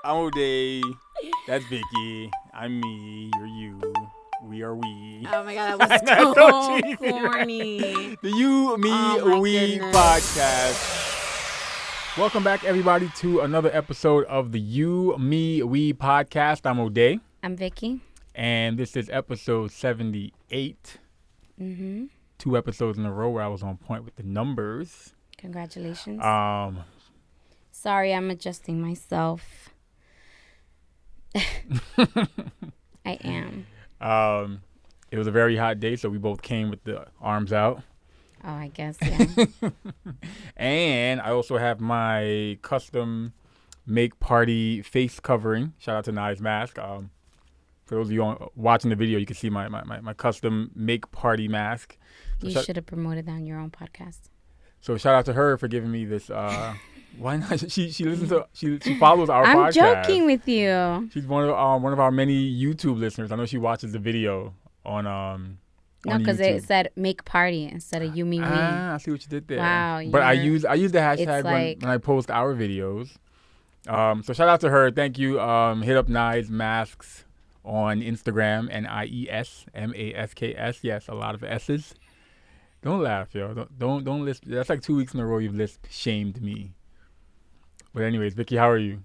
I'm Ode. That's Vicky. I'm me. You're you. We are we. Oh my god, that was That's so cheesy, corny. Right? The You, Me, Oh my We goodness. podcast. Welcome back, everybody, to another episode of the You, Me, We podcast. I'm Ode. I'm Vicky. And this is episode 78. Mm-hmm. 2 episodes in a row where I was on point with the numbers. Congratulations. Um, Sorry, I'm adjusting myself. I am. It was a very hot day, so we both came with the arms out. Oh, I guess, yeah. And I also have my custom make party face covering. Shout out to Nice Mask. For those of you watching the video, you can see my custom make party mask. So You should have promoted that on your own podcast. So shout out to her for giving me this. Why not? She listens to she follows our I'm podcast. joking with you. She's one of our many YouTube listeners. I know she watches the video on No, because YouTube. it said make party instead of you, me, we. I see what you did there. Wow, But I use the hashtag like- when I post our videos. So shout out to her. Thank you. Hit up Nice Masks on Instagram, NIESMASKS. Yes, a lot of S's. Don't laugh, yo. Don't lisp. That's like 2 weeks in a row you've lisp shamed me. But anyways, Vicky, how are you?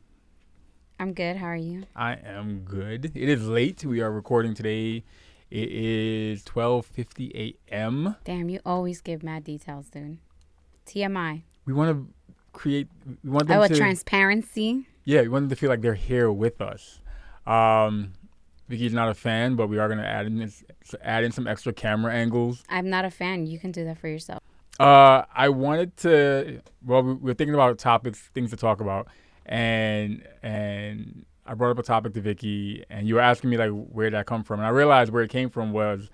I'm good. How are you? I am good. It is late. We are recording today. It is 12:50 a.m. Damn, you always give mad details, dude. TMI. We want to create. We want them Oh, to. transparency. Yeah, we want them to feel like they're here with us. Vicky's not a fan, but we are gonna add in some extra camera angles. I'm not a fan. You can do that for yourself. I wanted to. Well, we're thinking about topics, things to talk about, and I brought up a topic to Vicky, and you were asking me like where did that come from, and I realized where it came from was,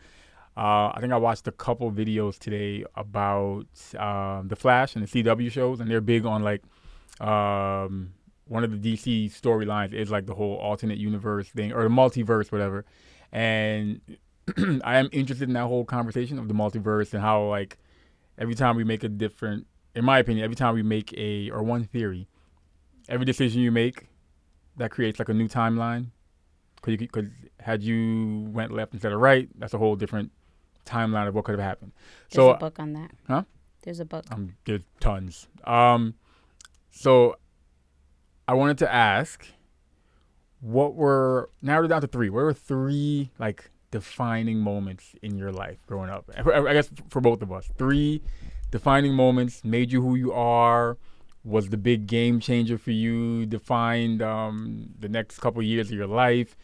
I think I watched a couple videos today about the Flash and the CW shows, and they're big on like one of the DC storylines is like the whole alternate universe thing or the multiverse, whatever, and I am interested in that whole conversation of the multiverse and how like. Every time we make a different, in my opinion, every time we make one theory, every decision you make, that creates like a new timeline. Because had you went left instead of right, that's a whole different timeline of what could have happened. There's a book on that. Huh? There's a book. There's tons. So I wanted to ask, narrowed it down to 3. What were 3 like defining moments in your life growing up? I guess for both of us, 3 defining moments made you who you are, was the big game changer for you, defined the next couple of years of your life.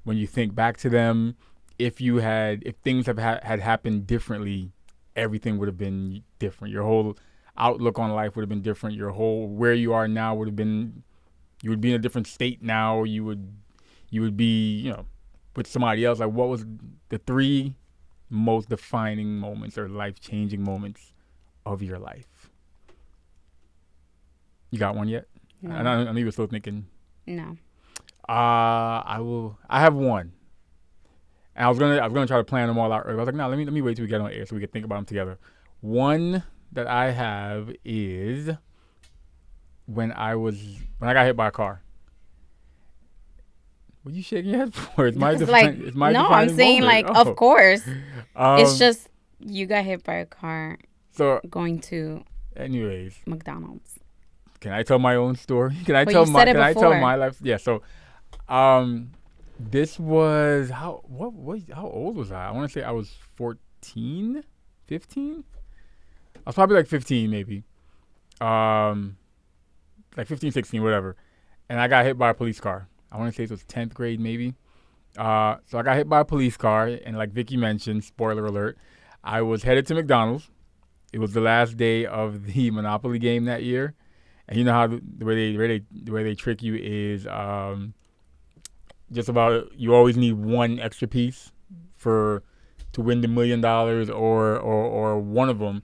When you think back to them, if things had happened differently, everything would have been different. Your whole outlook on life would have been different. Where you are now would have been, you would be in a different state now. You would be, with somebody else. Like, what was the 3 most defining moments or life-changing moments of your life? You got one yet? No. I know you were still thinking. No. I have one. And I was gonna try to plan them all out early. I was like, no, let me wait till we get on air so we can think about them together. One that I have is when I got hit by a car. What are you shaking your head for? It's my no, I'm saying moment. of course. It's Um, just you got hit by a car So, going to anyways, McDonald's. can I tell my own story? Can I Well, tell you said it I tell before. my life? Yeah. So, this was how old was I? I want to say I was 14, 15. I was probably like 15, maybe. Like 15, 16, whatever. And I got hit by a police car. I want to say it was 10th grade, maybe. So I got hit by a police car, and like Vicky mentioned, spoiler alert, I was headed to McDonald's. It was the last day of the Monopoly game that year, and you know how the way they trick you is just about you always need one extra piece to win the $1 million or one of them,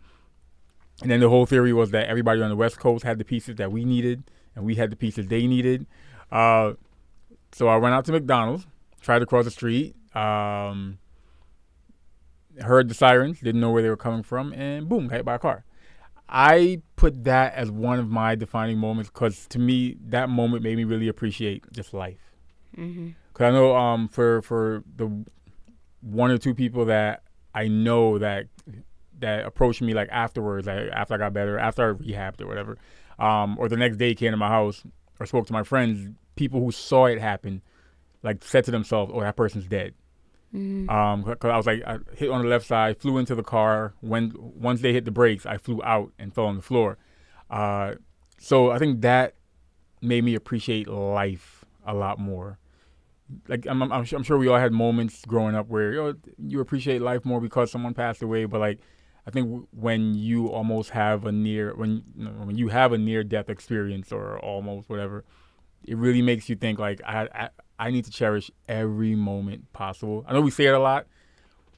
and then the whole theory was that everybody on the West Coast had the pieces that we needed, and we had the pieces they needed. So I went out to McDonald's, tried to cross the street, heard the sirens, didn't know where they were coming from, and boom, got hit by a car. I put that as one of my defining moments because to me that moment made me really appreciate just life. Mm-hmm. Because I know for the one or two people that I know that approached me like afterwards, like after I got better, after I rehabbed or whatever, or the next day came to my house or spoke to my friends, people who saw it happen, like said to themselves, "Oh, that person's dead." Mm-hmm. Because I was like, I hit on the left side, flew into the car. Once they hit the brakes, I flew out and fell on the floor. So I think that made me appreciate life a lot more. Like I'm sure we all had moments growing up where you appreciate life more because someone passed away. But like I think when you almost have when you have a near death experience or almost whatever, it really makes you think like I need to cherish every moment possible. I know we say it a lot,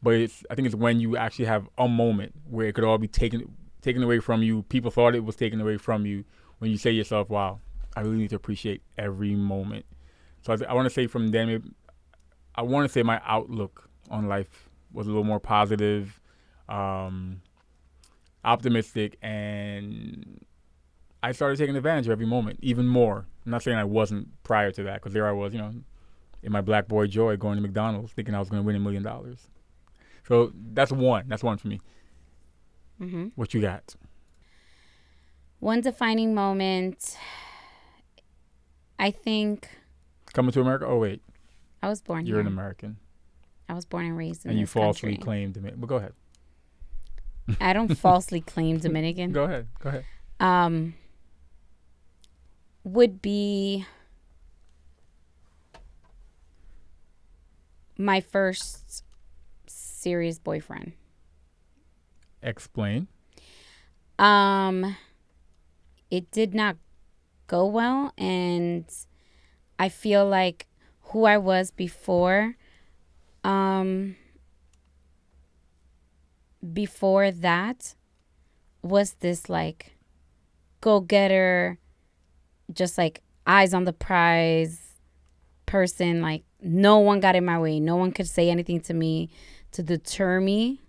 but I think it's when you actually have a moment where it could all be taken away from you. People thought it was taken away from you. When you say to yourself, "Wow, I really need to appreciate every moment." So I want to say from then, I want to say my outlook on life was a little more positive, optimistic, and I started taking advantage of every moment even more. I'm not saying I wasn't prior to that because there I was, in my black boy joy going to McDonald's thinking I was going to win $1 million. So that's one. That's one for me. Mm-hmm. What you got? One defining moment, I think. Coming to America? Oh, wait. I was born You're here. an American. I was born and raised in and you this falsely country. claimed Dominican. But go ahead. I don't falsely claim Dominican. Go ahead. Would be my first serious boyfriend. Explain. It did not go well, and I feel like who I was before that was this like go-getter, just like eyes on the prize person. Like no one got in my way. No one could say anything to me to deter me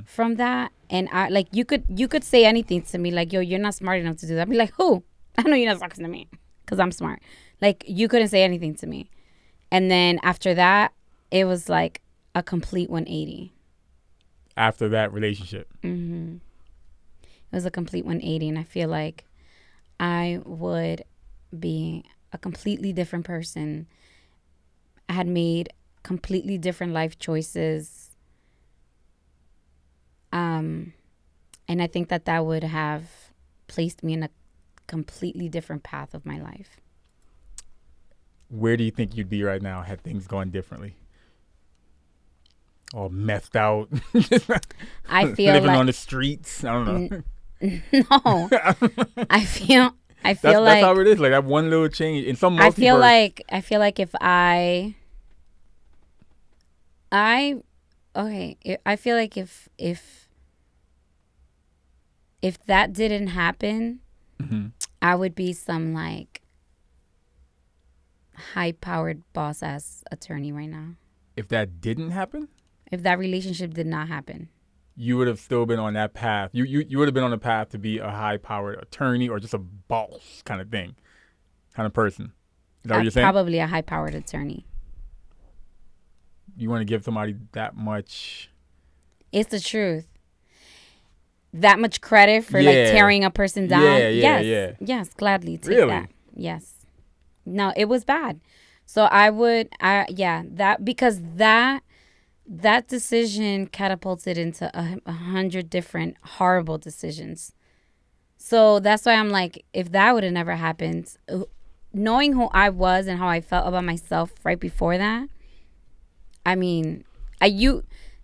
from that. And I like you could say anything to me like, yo, you're not smart enough to do that. I'd be like, who? I know you're not talking to me because I'm smart. Like you couldn't say anything to me. And then after that, it was like a complete 180. After that relationship. Mm-hmm. It was a complete 180, and I feel like I would be a completely different person. I had made completely different life choices. And I think that would have placed me in a completely different path of my life. Where do you think you'd be right now had things gone differently? All methed out. I feel living like, on the streets. I don't know. No. I feel that's like how it is. Like that one little change in some multiverse. I feel like if I feel like if that didn't happen, I would be some like high-powered boss-ass attorney right now. If that didn't happen? If that relationship did not happen. You would have still been on that path. You would have been on the path to be a high-powered attorney or just a boss kind of thing, kind of person. Is that what you're saying? Probably a high-powered attorney. You want to give somebody that much? It's the truth. That much credit for like tearing a person down. Yes, gladly take that. Yes. No, it was bad. So because that decision catapulted into 100 different horrible decisions. So that's why I'm like, if that would have never happened, knowing who I was and how I felt about myself right before that, I mean,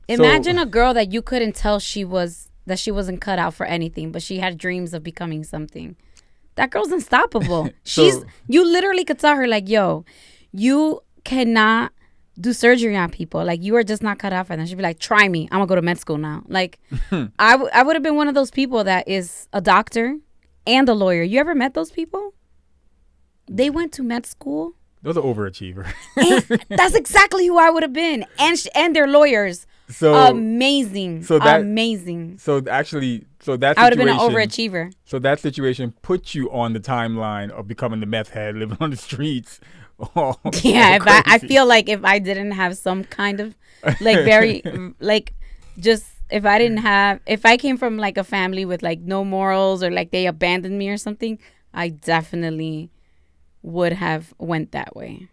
imagine a girl that you couldn't tell she wasn't cut out for anything, but she had dreams of becoming something. That girl's unstoppable. You literally could tell her like, yo, you cannot do surgery on people. Like, you are just not cut out for them. She'd be like, try me. I'm gonna go to med school now. Like, I would have been one of those people that is a doctor and a lawyer. You ever met those people? They went to med school. Those are overachievers. That's exactly who I would have been. And they're lawyers. So Amazing. so that Amazing. so actually so that I would have been an situation overachiever. so that situation puts you on the timeline of becoming the meth head, living on the streets, all Yeah, I crazy. feel like if I didn't have some kind of like very like just if I came from like a family with like no morals or like they abandoned me or something, I definitely would have went that way.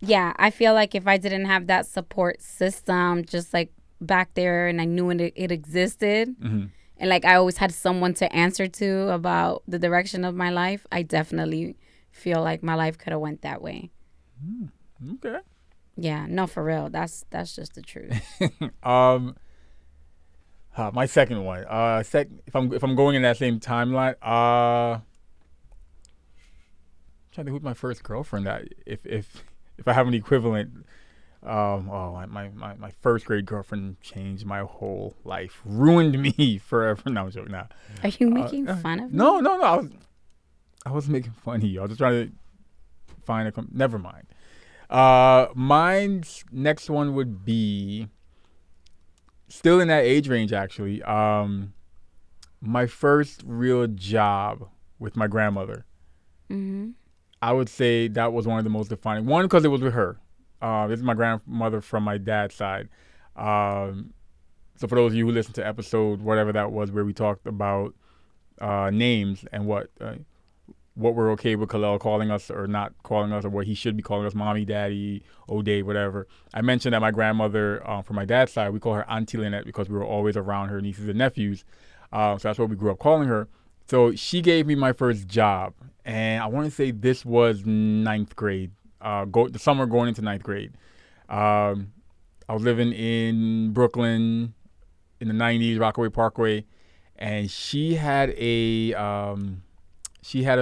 Yeah, I feel like if I didn't have that support system just like back there and I knew it existed Mhm. and like I always had someone to answer to about the direction of my life, I definitely feel like my life could have went that way. Okay. Yeah, no, for real. That's just the truth. um, my second one. If I'm going in that same timeline, trying to think who's my first girlfriend. That if I have an equivalent. My first grade girlfriend changed my whole life, ruined me forever. No, I'm joking. Nah. Are you making fun of No, me? no, no. I was making fun of you. I was just trying to find a. Never mind. Mine's next one would be still in that age range. Actually, my first real job with my grandmother. Mm-hmm. I would say that was one of the most defining. One, because it was with her. This is my grandmother from my dad's side. Um, so for those of you who listened to episode whatever that was, where we talked about names and what we're okay with Khalil calling us or not calling us, or what he should be calling us, mommy, daddy, Ode, whatever. I mentioned that my grandmother from my dad's side, we call her Auntie Lynette because we were always around her nieces and nephews. So that's what we grew up calling her. So she gave me my first job, and I want to say this was ninth grade. The summer going into ninth grade. Um, I was living in Brooklyn in the '90s, Rockaway Parkway, and she had a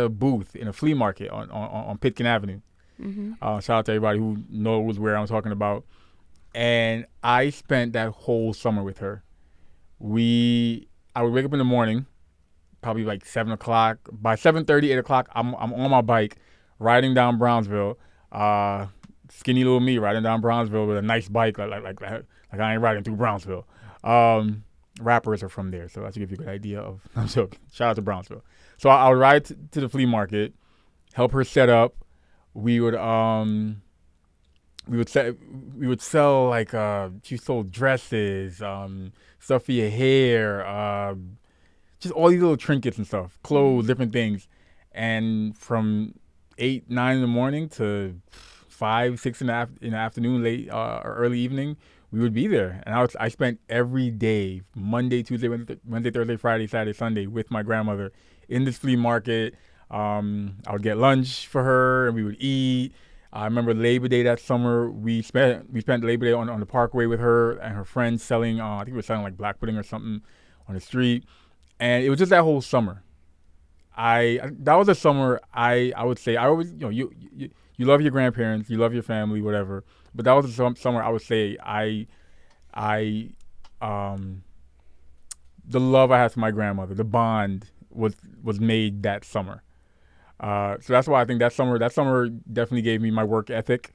booth in a flea market on Pitkin Avenue. Mm-hmm. Shout out to everybody who knows where I'm talking about. And I spent that whole summer with her. I would wake up in the morning, probably like 7 o'clock. By 7:30, 8 o'clock, I'm on my bike, riding down Brownsville. Uh, Skinny little me riding down Brownsville with a nice bike, like I ain't riding through Brownsville. Um, Rappers are from there, so that should give you a good idea of. I'm joking. Shout out to Brownsville. So I would ride to the flea market, help her set up. We would we would set, we would sell like she sold dresses, stuff for your hair, just all these little trinkets and stuff, clothes, different things. And from 8, 9 in the morning to 5, 6 in the afternoon, late or early evening, we would be there. And I spent every day, Monday, Tuesday, Wednesday, Thursday, Friday, Saturday, Sunday, with my grandmother in this flea market. I would get lunch for her, and we would eat. I remember Labor Day that summer. We spent Labor Day on the Parkway with her and her friends selling. I think we were selling like black pudding or something on the street, and it was just that whole summer. That was a summer. I would say I always, you love your grandparents, you love your family, whatever. But that was a summer I would say I um the love I had for my grandmother, the bond was made that summer. So that's why I think that summer definitely gave me my work ethic,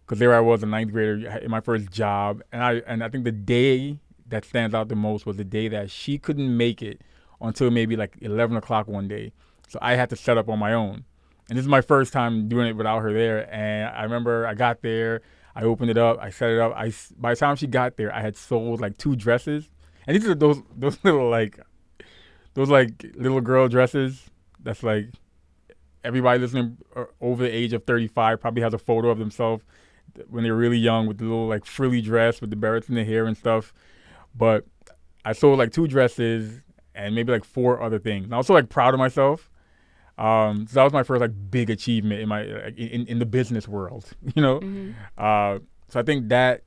because there I was, a ninth grader in my first job, and I think the day that stands out the most was the day that she couldn't make it until maybe like 11 o'clock one day, so I had to set up on my own, and this is my first time doing it without her there. And I remember I got there, I opened it up, I set it up. By the time she got there, I had sold like 2 dresses, and these are those little girl dresses. That's like everybody listening over the age of 35 probably has a photo of themselves when they were really young with the little like frilly dress with the berets in the hair and stuff. But I sold like 2 dresses and maybe like 4 other things. And I was so like proud of myself. So that was my first like big achievement in the business world, you know. Mm-hmm. So I think that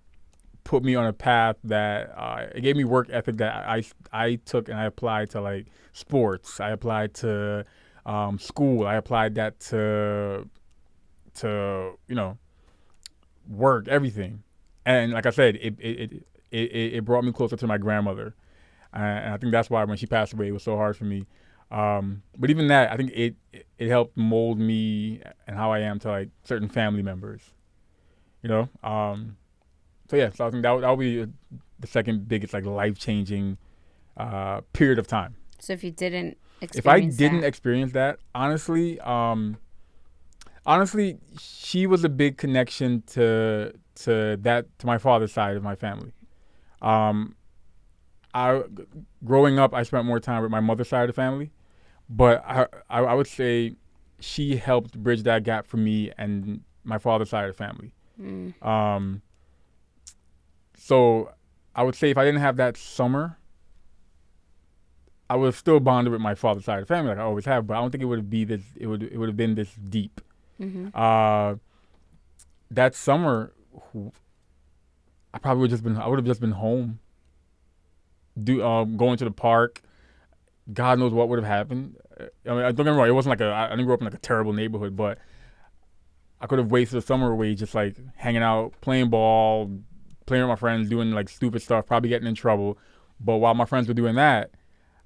put me on a path that it gave me work ethic that I took and I applied to like sports. I applied to school. I applied that to work, everything. And like I said, it brought me closer to my grandmother, and I think that's why when she passed away, it was so hard for me. But even that, I think it helped mold me and how I am to like certain family members. You know, So I think that would be the second biggest like life changing period of time. So if you didn't If I experience didn't that, experience that, honestly, she was a big connection to my father's side of my family. Um, I growing up, I spent more time with my mother's side of the family, but I would say she helped bridge that gap for me and my father's side of the family. Um, so I would say if I didn't have that summer, I would have still bonded with my father's side of the family like I always have, but I don't think it would be this. It would have been this deep. That summer, I would have just been home, going to the park. God knows what would have happened. I mean, don't get me wrong. It wasn't like I didn't grow up in like a terrible neighborhood, but I could have wasted a summer away just like hanging out, playing ball, playing with my friends, doing like stupid stuff, probably getting in trouble. But while my friends were doing that,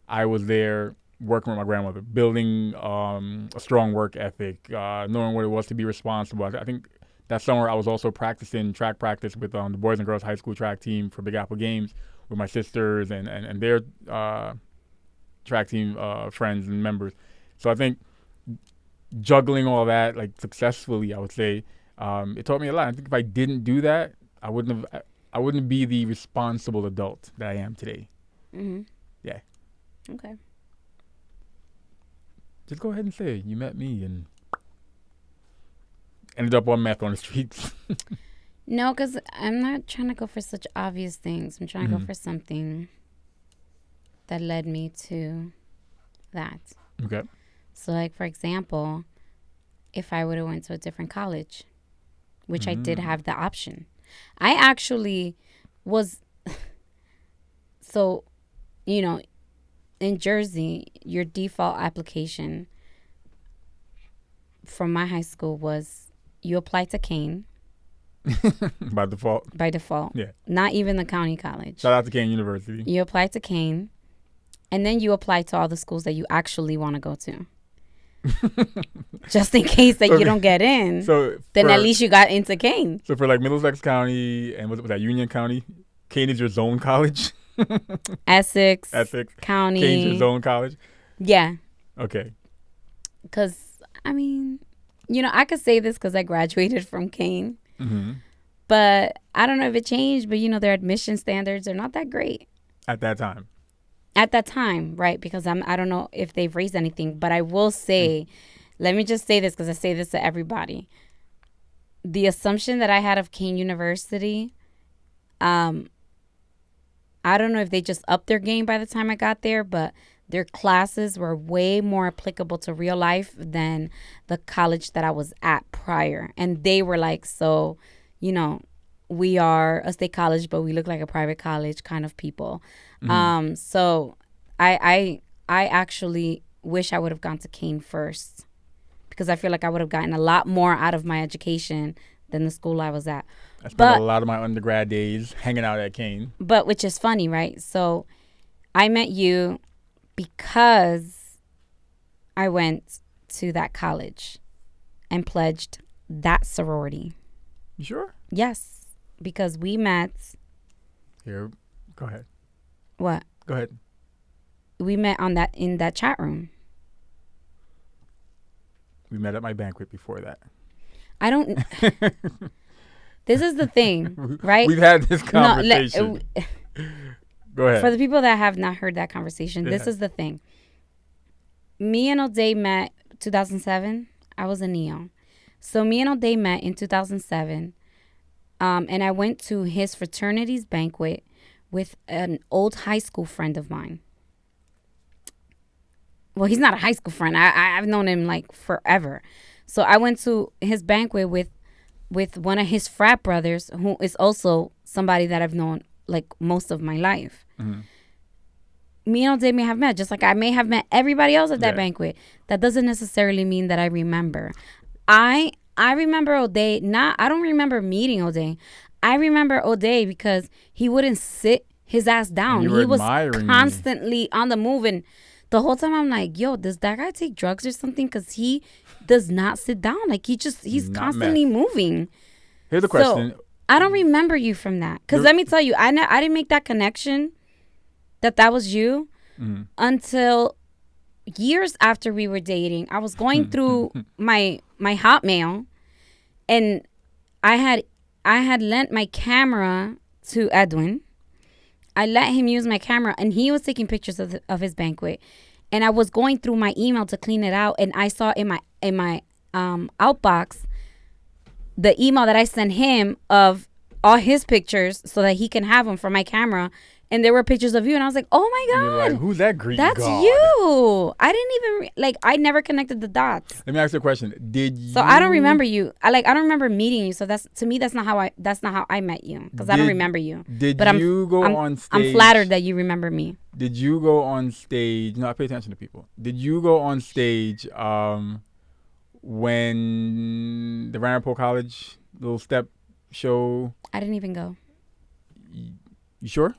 I was there working with my grandmother, building a strong work ethic, knowing what it was to be responsible. I think that summer I was also practicing track practice with the Boys and Girls High School track team for Big Apple Games with my sisters and their track team friends and members. So I think juggling all that like successfully, I would say, it taught me a lot. I think if I didn't do that, I wouldn't be the responsible adult that I am today. Yeah. Okay. Just go ahead and say it. You met me and ended up on meth on the streets. No, because I'm not trying to go for such obvious things. I'm trying to go for something that led me to that. Okay. So, like, for example, if I would have went to a different college, which I did have the option. I actually was, so, you know, in Jersey, your default application from my high school was you apply to Kane. By default. By default. Yeah. Not even the county college. Shout out to Kane University. You apply to Kane, and then you apply to all the schools that you actually want to go to. Just in case that you don't get in, then at least you got into Kane. So for like Middlesex County and was that Union County, Kane is your zone college? Essex County. Kane's your zone college? Yeah. Okay. Because, I mean, you know, I could say this because I graduated from Kane. But I don't know if it changed, but, you know, their admission standards are not that great. At that time. At that time, right? Because I don't know if they've raised anything. But I will say, let me just say this because I say this to everybody. The assumption that I had of Kane University, I don't know if they just upped their game by the time I got there, but their classes were way more applicable to real life than the college that I was at prior. And they were like, so, you know, we are a state college, but we look like a private college kind of people. So I actually wish I would have gone to Kane first because I feel like I would have gotten a lot more out of my education than the school I was at. I spent a lot of my undergrad days hanging out at Kane. But which is funny, right? So I met you because I went to that college and pledged that sorority. You sure? Yes, because we met. Here, go ahead. What? Go ahead. We met in that chat room. We met at my banquet before that. I don't. This is the thing, right? We've had this conversation. Go ahead. For the people that have not heard that conversation, this is the thing. Me and Ode met 2007. I was a Neo. So me and Ode met in 2007. And I went to his fraternity's banquet with an old high school friend of mine. Well, he's not a high school friend. I've known him like forever. So I went to his banquet with one of his frat brothers, who is also somebody that I've known like most of my life. Me and Ode may have met, just like I may have met everybody else at that banquet. That doesn't necessarily mean that I remember. I remember Ode. I don't remember meeting Ode. I remember Ode because he wouldn't sit his ass down. He was constantly on the move, and the whole time I'm like, yo, does that guy take drugs or something? Because he does not sit down. Like he's constantly moving. Here's the question. I don't remember you from that. Because let me tell you, I didn't make that connection that was you until years after we were dating. I was going through my Hotmail, and I had lent my camera to Edwin. I let him use my camera, and he was taking pictures of his banquet. And I was going through my email to clean it out, and I saw in my outbox the email that I sent him of all his pictures so that he can have them for my camera. And there were pictures of you, and I was like, "Oh my God, you're like, who's that Greek that's god?" you." I didn't even I never connected the dots. Let me ask you a question. Did you? So I don't remember you. I don't remember meeting you. So that's not how I met you, because I don't remember you. But you go on stage? I'm flattered that you remember me. Did you go on stage? No, I pay attention to people. Did you go on stage when the Vanderbilt College little step show? I didn't even go. You sure?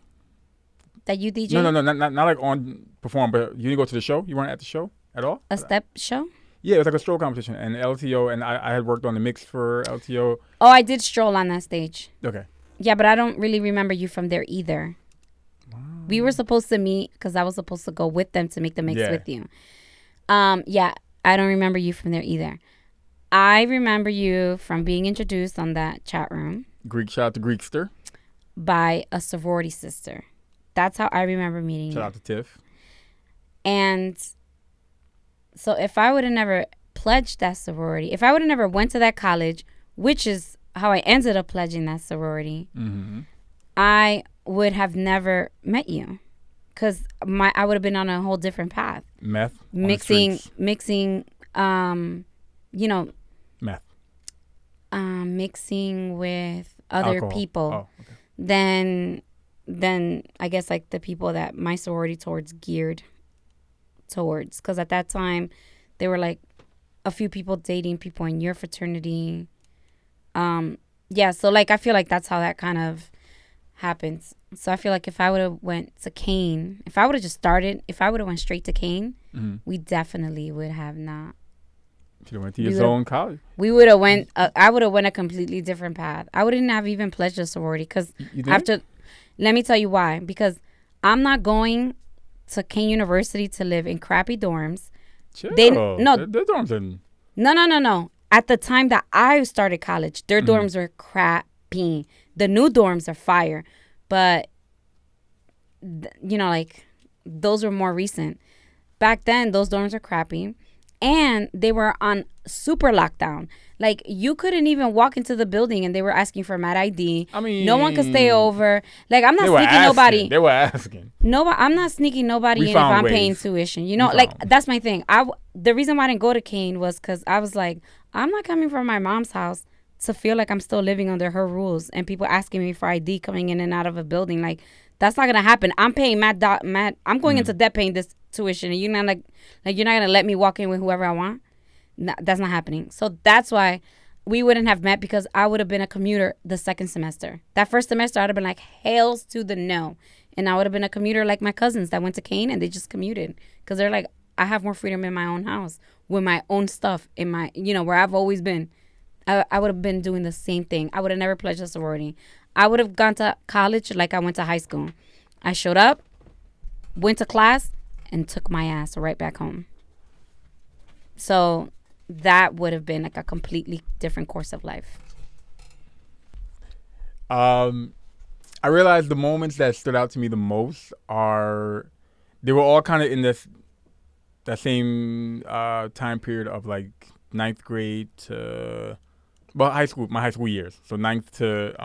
That you DJ? No, not like on perform, but you didn't go to the show? You weren't at the show at all? A step show? Yeah, it was like a stroll competition, and LTO, and I had worked on the mix for LTO. Oh, I did stroll on that stage. Okay. Yeah, but I don't really remember you from there either. Wow. We were supposed to meet because I was supposed to go with them to make the mix with you. Yeah, I don't remember you from there either. I remember you from being introduced on that chat room. Shout out to Greekster. By a sorority sister. That's how I remember meeting you. Shout out to Tiff. And so if I would have never pledged that sorority, if I would have never went to that college, which is how I ended up pledging that sorority, I would have never met you, because I would have been on a whole different path. Mixing, meth. Mixing with other alcohol. People. Oh, okay. Then I guess like the people that my sorority geared towards, because at that time there were like a few people dating people in your fraternity. So like I feel like that's how that kind of happens. So I feel like if I would have went to Kane, if I would have went straight to Kane, we definitely would have not. You went to your own college. We would have went. I would have went a completely different path. I wouldn't have even pledged a sorority, because after. Let me tell you why. Because I'm not going to Kane University to live in crappy dorms. Chill. The dorms are... No. At the time that I started college, their dorms were crappy. The new dorms are fire. But, those were more recent. Back then, those dorms were crappy. And they were on super lockdown. Like, you couldn't even walk into the building, and they were asking for Mad ID. I mean, no one could stay over. Like, I'm not sneaking nobody. They were asking. I'm not sneaking nobody in if I'm paying tuition. That's my thing. The reason why I didn't go to Kane was because I was like, I'm not coming from my mom's house to feel like I'm still living under her rules and people asking me for ID coming in and out of a building. Like, that's not gonna happen. I'm paying mad. I'm going into debt paying this tuition, and you're not gonna let me walk in with whoever I want. No, that's not happening. So that's why we wouldn't have met, because I would have been a commuter the second semester. That first semester, I'd have been like, hails to the no. And I would have been a commuter like my cousins that went to Kane, and they just commuted. Because they're like, I have more freedom in my own house with my own stuff in my, where I've always been. I would have been doing the same thing. I would have never pledged a sorority. I would have gone to college like I went to high school. I showed up, went to class, and took my ass right back home. So that would have been like a completely different course of life. I realized the moments that stood out to me the most they were all kind of in that same time period of like ninth grade to my high school years. So ninth to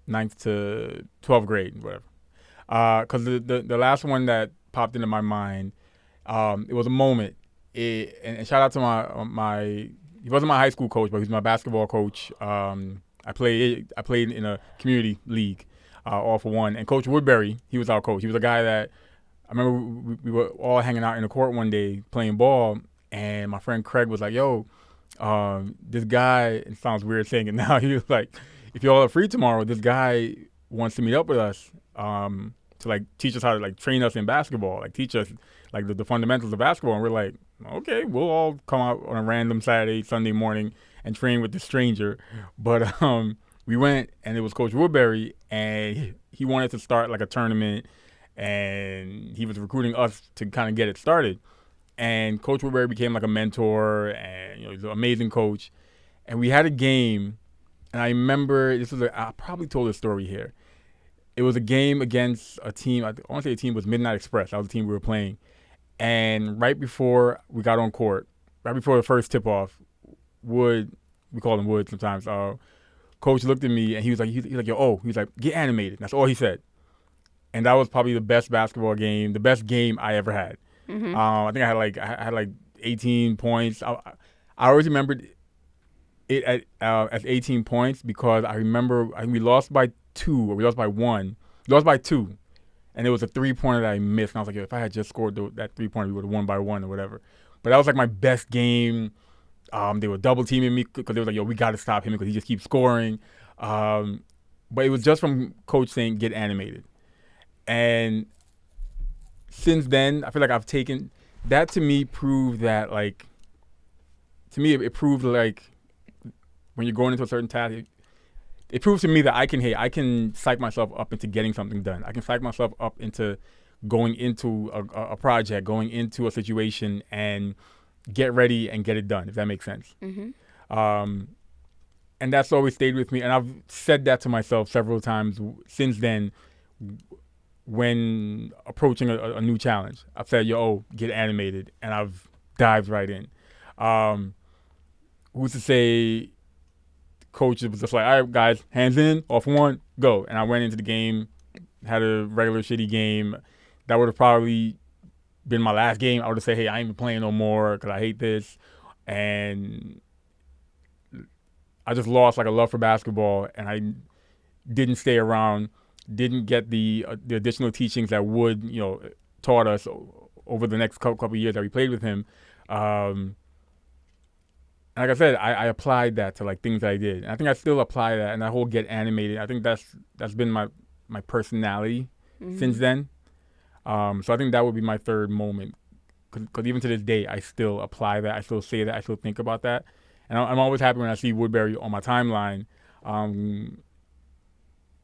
12th grade, whatever. Because the last one that popped into my mind, it was a moment. And shout out to he wasn't my high school coach, but he was my basketball coach. I played in a community league, all for one. And Coach Woodbury, he was our coach. He was a guy that I remember we were all hanging out in the court one day playing ball, and my friend Craig was like, "Yo, this guy," it sounds weird saying it now, he was like, "If y'all are free tomorrow, this guy wants to meet up with us to like teach us how to like train us in basketball, like teach us like the fundamentals of basketball." And we're like, "Okay, we'll all come out on a random Saturday, Sunday morning and train with the stranger." But we went, and it was Coach Woodbury, and he wanted to start like a tournament, and he was recruiting us to kind of get it started. And Coach Woodbury became like a mentor, and he's an amazing coach. And we had a game, and I remember I probably told this story here. It was a game against a team. I want to say the team was Midnight Express. That was the team we were playing. And right before we got on court, right before the first tip-off, Wood, we call him Wood sometimes, Coach looked at me, and he was like, yo, he's like, get animated. That's all he said. And that was probably the best basketball game, the best game I ever had. Mm-hmm. I think I had like 18 points. I always remembered it as 18 points because I think we lost by 2 or we lost by 1. We lost by 2, and it was a 3-pointer that I missed. And I was like, yo, if I had just scored that 3-pointer, we would have won by 1 or whatever. But that was like my best game. They were double teaming me because they were like, yo, we got to stop him because he just keeps scoring. But it was just from Coach saying, get animated. And since then, I feel like I've taken that. To me, proved that, like, it proved like when you're going into a certain task, it proves to me that I can psych myself up into getting something done. I can psych myself up into going into a project, going into a situation, and get ready and get it done, if that makes sense. Mm-hmm. And that's always stayed with me. And I've said that to myself several times since then when approaching a new challenge. I've said, get animated, and I've dived right in. Who's to say Coach was just like, all right, guys, hands in, off one, go. And I went into the game, had a regular shitty game. That would have probably been my last game. I would have said, hey, I ain't even playing no more because I hate this. And I just lost like a love for basketball, and I didn't stay around, didn't get the additional teachings that Wood, taught us over the next couple of years that we played with him. Like I said, I applied that to like things that I did. And I think I still apply that, and that whole get animated. I think that's been my personality since then. So I think that would be my third moment, because even to this day, I still apply that. I still say that. I still think about that. And I'm always happy when I see Woodbury on my timeline. And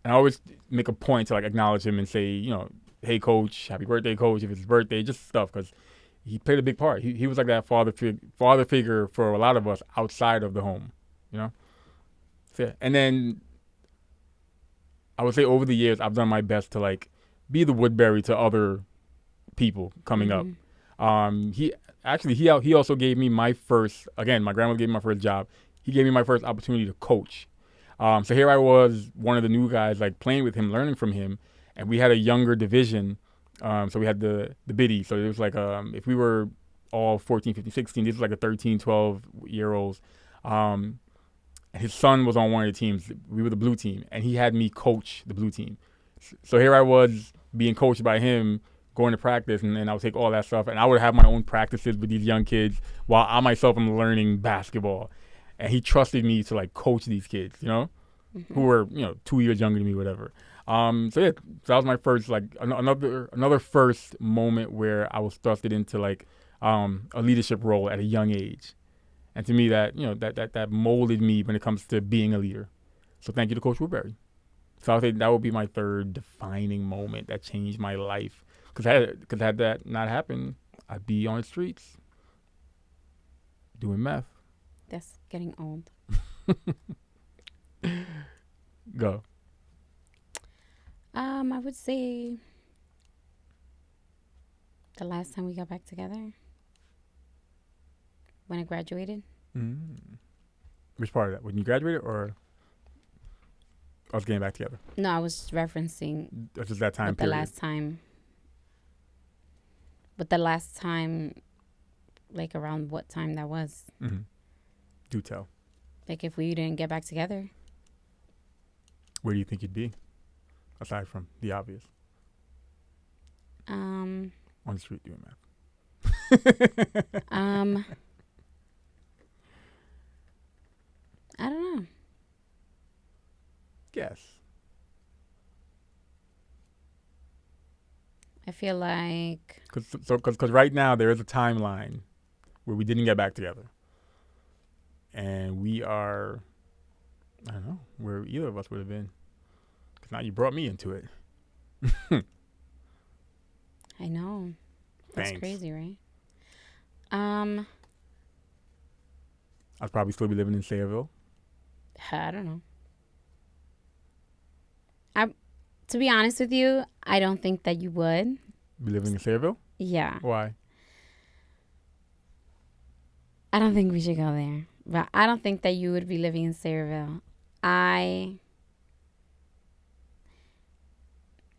I always make a point to like acknowledge him and say, hey, Coach, happy birthday, Coach, if it's his birthday, just stuff, because he played a big part. He was like that father figure for a lot of us outside of the home, So, yeah. And then I would say over the years, I've done my best to like be the Woodbury to other people coming up. He also gave me my first, again, my grandmother gave me my first job. He gave me my first opportunity to coach. So here I was, one of the new guys, like playing with him, learning from him. And we had a younger division. So we had the biddy. So it was like, if we were all 14, 15, 16, this was like a 13, 12-year-olds. And his son was on one of the teams. We were the blue team. And he had me coach the blue team. So here I was being coached by him, going to practice, and then I would take all that stuff, and I would have my own practices with these young kids while I myself am learning basketball. And he trusted me to like coach these kids, who were 2 years younger than me, whatever. So that was my first like another first moment where I was thrusted into like a leadership role at a young age, and to me that that molded me when it comes to being a leader. So thank you to Coach Woodbury. So I would say that would be my third defining moment that changed my life. Because had that not happened, I'd be on the streets doing meth. That's getting old. Go. I would say the last time we got back together, when I graduated. Which part of that? When you graduated, or us getting back together? No, I was referencing just that time period. The last time, like around what time that was. Do tell. Like if we didn't get back together. Where do you think you'd be? Aside from the obvious. On the street doing math. I don't know. Guess. I feel like... Because right now there is a timeline where we didn't get back together. And we are I don't know where either of us would have been. Because now you brought me into it. I know. That's Thanks. crazy, right? I'd probably still be living in Sayreville. I don't know. To be honest with you, I don't think that you would. Be living in Sayreville? Yeah. Why? I don't think we should go there. But I don't think that you would be living in Sayreville. That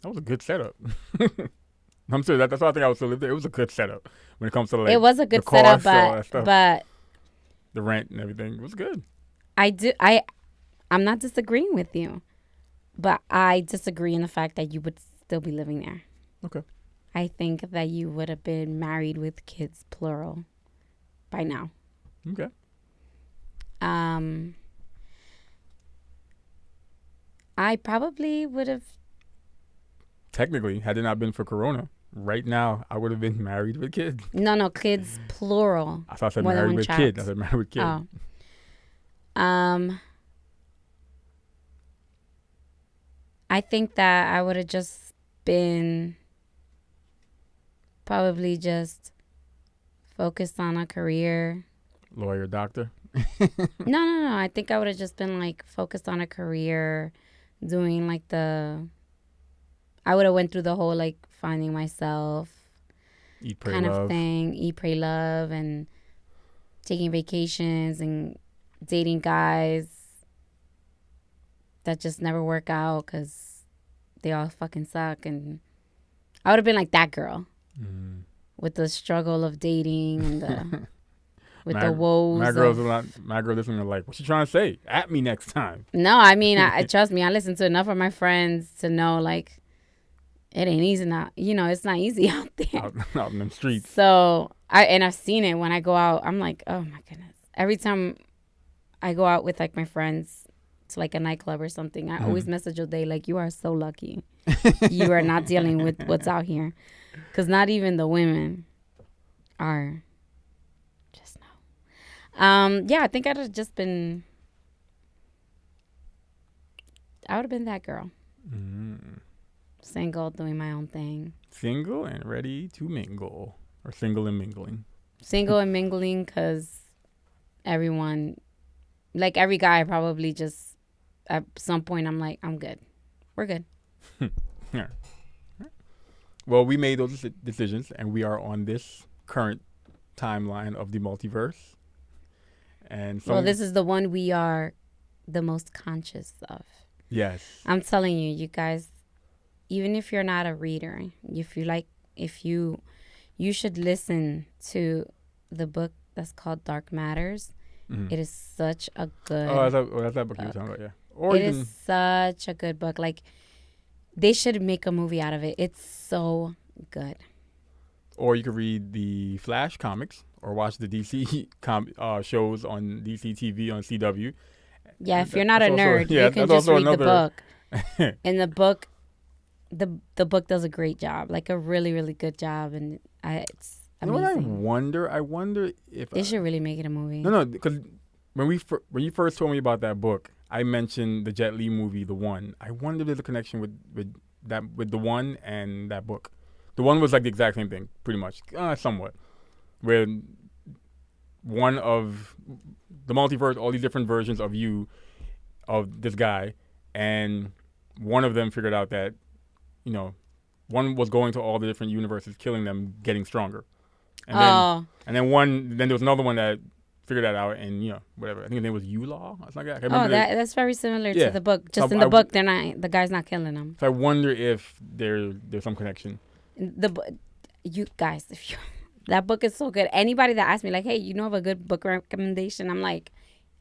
was a good setup. I'm serious. That's why I think I would still live there. It was a good setup when it comes to like it was a good the cost, setup, all that stuff, but the rent and everything. It was good. I'm not disagreeing with you, but I disagree in the fact that you would still be living there. Okay. I think that you would have been married with kids, plural, by now. Okay. I probably would have. Technically, had it not been for Corona, right now I would have been married with kids. No, kids, plural. I thought I said More than married one with child. kids. I said married with kids. Oh. I think that I would have just been probably just focused on a career. Lawyer, doctor. No. I think I would have just been like focused on a career, doing like I would have went through the whole like finding myself Eat, pray, kind love. of thing, eat, pray, love, and taking vacations and dating guys that just never work out because they all fucking suck. And I would have been like that girl with the struggle of dating and the with the woes. My girl listening are like, what you trying to say? At me next time. No, I mean, I trust me. I listen to enough of my friends to know like it ain't easy now. It's not easy out there. Out in them streets. So I've seen it when I go out. I'm like, oh my goodness. Every time I go out with like my friends to like a nightclub or something, I always message Ode like, you are so lucky. You are not dealing with what's out here. Because not even the women are just no. Yeah, I think I would have been that girl. Single, doing my own thing. Single and ready to mingle. Or single and mingling. Single and mingling because everyone, like every guy probably just, at some point I'm like, I'm good. We're good. Yeah. Well, we made those decisions and we are on this current timeline of the multiverse. And Well, this is the one we are the most conscious of. Yes. I'm telling you, you guys, even if you're not a reader, you should listen to the book that's called Dark Matters. It is such a good that's that book you were talking about, yeah. Or it is such a good book. Like, they should make a movie out of it. It's so good. Or you could read the Flash comics or watch the DC shows on DC TV on CW. Yeah, if you're not a nerd, you can just read the book. And the book, the book does a great job, like a really, really good job, and it's amazing. You know what I wonder if they should really make it a movie. No, because when you first told me about that book, I mentioned the Jet Li movie, The One. I wonder if there's a connection with The One and that book. The One was like the exact same thing, pretty much, somewhat, where one of the multiverse, all these different versions of you, of this guy, and one of them figured out that, one was going to all the different universes, killing them, getting stronger. And then there was another one that figured that out, and whatever. I think his name was Yulaw or something like that. That's very similar to the book. Just in the book, the guy's not killing them. So I wonder if there's some connection. You guys, that book is so good. Anybody that asks me like, hey, you know of a good book recommendation? I'm like,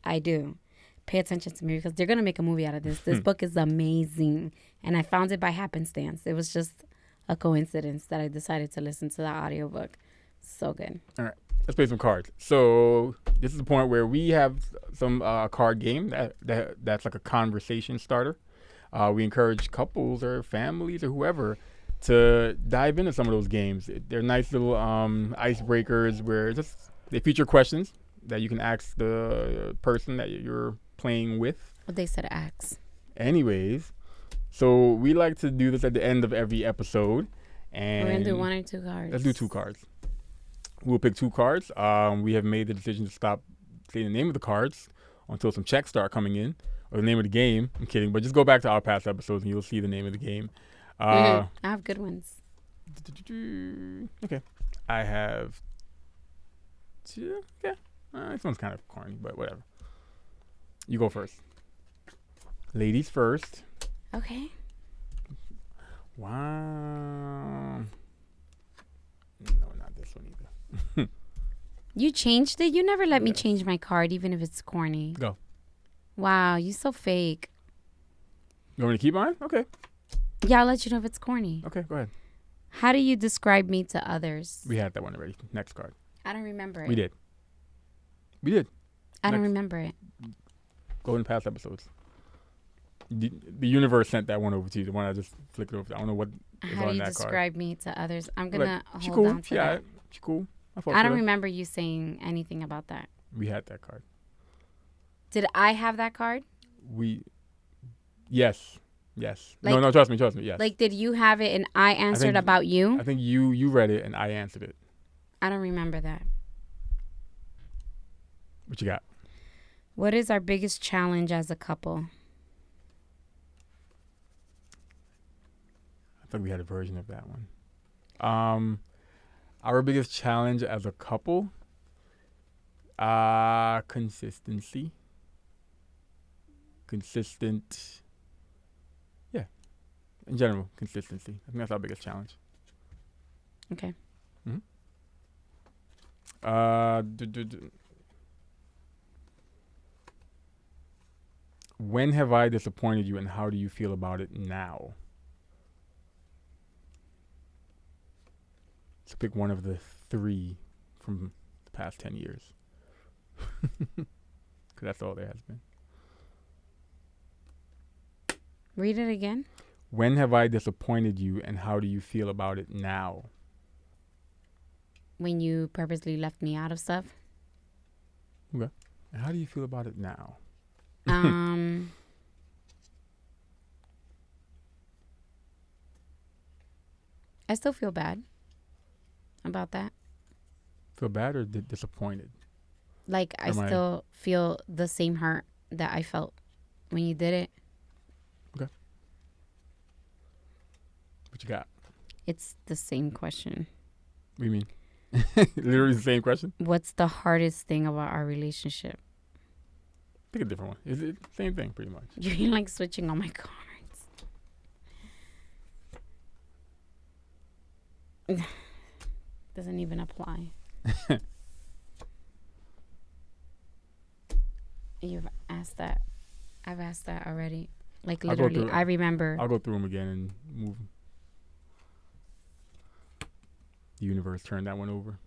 I do. Pay attention to me because they're gonna make a movie out of this. This book is amazing, and I found it by happenstance. It was just a coincidence that I decided to listen to the audiobook. So good. All right, let's play some cards. So this is the point where we have some card game that's like a conversation starter. We encourage couples or families or whoever to dive into some of those games. They're nice little icebreakers where they feature questions that you can ask the person that you're playing with. Well, they said axe. Anyways, so we like to do this at the end of every episode. And we're going to do 1 or 2 cards. Let's do 2 cards. We'll pick 2 cards. We have made the decision to stop saying the name of the cards until some checks start coming in. Or the name of the game. I'm kidding. But just go back to our past episodes and you'll see the name of the game. I have good ones. Okay. I have 2. Yeah. This one's kind of corny, but whatever. You go first. Ladies first. Okay. Wow. No, not this one either. You changed it? You never let me change my card, even if it's corny. Go. Wow, you so fake. You want me to keep mine? Okay. Yeah, I'll let you know if it's corny. Okay, go ahead. How do you describe me to others? We had that one already. Next card. I don't remember it. We did. I don't remember it. Go in past episodes. The universe sent that one over to you. The one I just flicked over. I don't know what is How do on you that describe card. me to others? I'm going to She hold cool. on to that. She cool. I don't remember you saying anything about that. We had that card. Did I have that card? Yes. Like, no, trust me, yes. Like, did you have it and I answered about you? I think you read it and I answered it. I don't remember that. What you got? What is our biggest challenge as a couple? I think we had a version of that one. Our biggest challenge as a couple, consistency. Consistent. Yeah. In general, consistency. I think that's our biggest challenge. Okay. Mm-hmm. When have I disappointed you and how do you feel about it now? So pick one of the 3 from the past 10 years. Because that's all there has been. Read it again. When have I disappointed you and how do you feel about it now? When you purposely left me out of stuff. Okay. And how do you feel about it now? I still feel bad about that. Feel bad or disappointed? Like, I still feel the same hurt that I felt when you did it. Okay. What you got? It's the same question. What do you mean? Literally the same question? What's the hardest thing about our relationship? Pick a different one. Is it same thing pretty much? You're like switching all my cards. Doesn't even apply. You've asked that. I've asked that already. Like, literally, I remember. I'll go through them again and move. The universe turned that one over.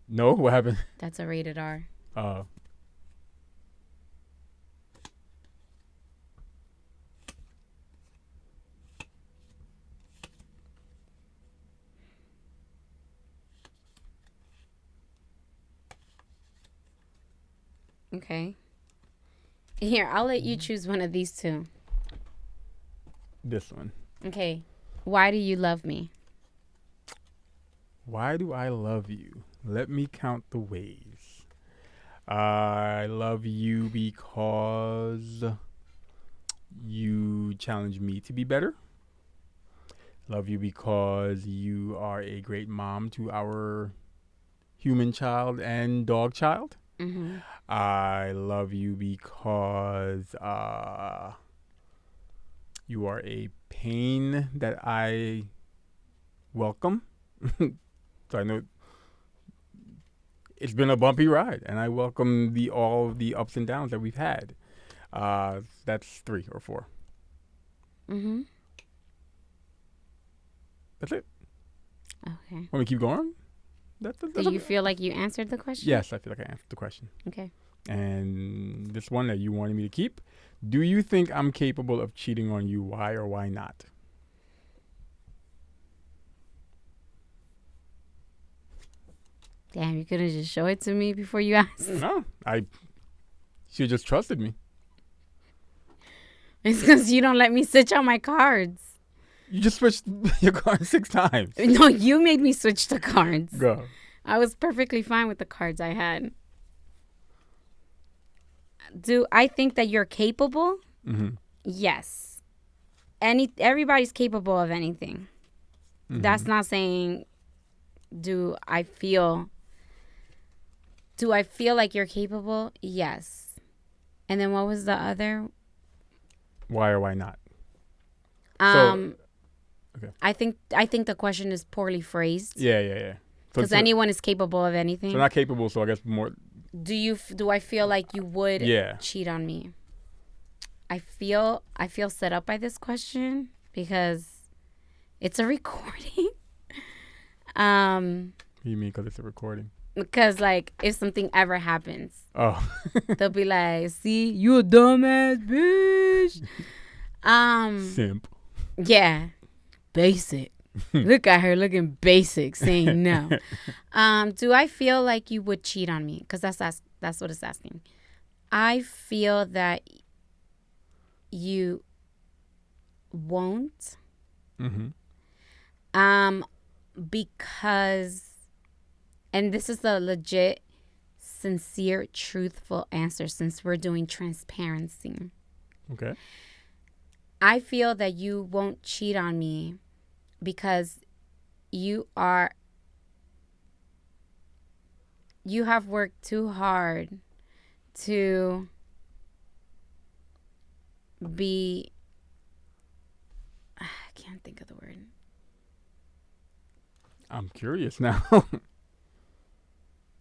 No? What happened? That's a rated R. Okay. Here, I'll let you choose one of these 2. This one. Okay. Why do you love me? Why do I love you? Let me count the ways. I love you because you challenge me to be better. Love you because you are a great mom to our human child and dog child. Mm-hmm. I love you because you are a pain that I welcome. So I know it's been a bumpy ride, and I welcome all the ups and downs that we've had. That's 3 or 4. Mm-hmm. That's it. Okay. Want me to keep going? Do you feel like you answered the question? Yes, I feel like I answered the question. Okay. And this one that you wanted me to keep. Do you think I'm capable of cheating on you? Why or why not? Damn, you couldn't just show it to me before you asked. No, she just trusted me. It's because you don't let me switch on my cards. You just switched your cards 6 times. No, you made me switch the cards. Go. I was perfectly fine with the cards I had. Do I think that you're capable? Mm-hmm. Yes. Everybody's capable of anything. Mm-hmm. That's not saying do I feel like you're capable? Yes. And then what was the other? Why or why not? Okay. Okay. I think the question is poorly phrased. Yeah. Because anyone is capable of anything. So not capable, so I guess more. Do I feel like you would Yeah. cheat on me? I feel set up by this question because it's a recording. What do you mean because it's a recording? Because like if something ever happens, they'll be like, "See, you a dumbass bitch." Simp. Yeah, basic. Look at her looking basic, saying no. Do I feel like you would cheat on me? Because that's what it's asking. I feel that you won't. Mm-hmm. Because, and this is a legit, sincere, truthful answer since we're doing transparency. Okay. I feel that you won't cheat on me because you have worked too hard to be, I can't think of the word. I'm curious now.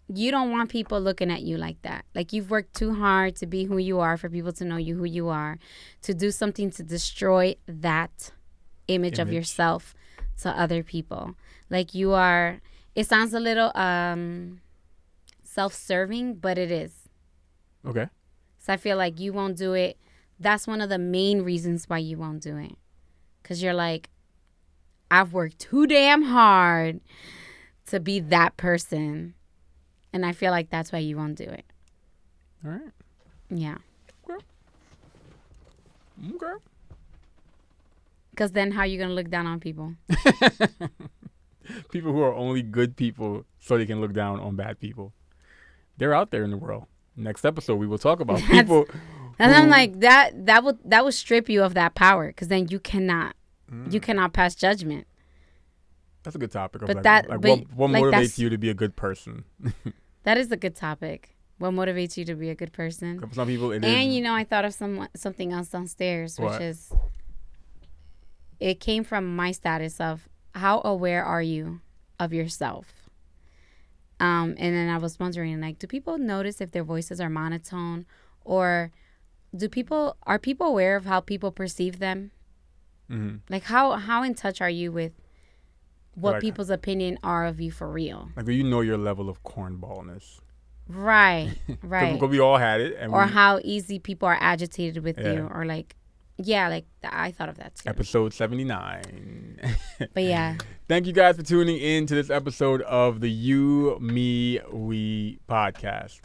You don't want people looking at you like that. Like you've worked too hard to be who you are, for people to know you who you are, to do something to destroy that image of yourself to other people. Like you are, it sounds a little self-serving, but it is. Okay. So I feel like you won't do it. That's one of the main reasons why you won't do it. Because you're like, I've worked too damn hard to be that person. And I feel like that's why you won't do it. All right. Yeah. Okay. Because then how are you going to look down on people? People who are only good people so they can look down on bad people. They're out there in the world. Next episode, we will talk about people. And I'm like, that would strip you of that power, because then you cannot pass judgment. That's a good topic. But what motivates you to be a good person? That is a good topic. What motivates you to be a good person? For some people, it is. And I thought of something else downstairs, which is, it came from my status of how aware are you of yourself? And then I was wondering, like, do people notice if their voices are monotone, or are people aware of how people perceive them? Mm-hmm. Like how in touch are you with what people's opinion are of you for real? Like, do you know your level of cornballness? Right. Because we all had it. Or how easy people are agitated with you, or like, I thought of that too. Episode 79. But yeah. Thank you guys for tuning in to this episode of the You, Me, We podcast.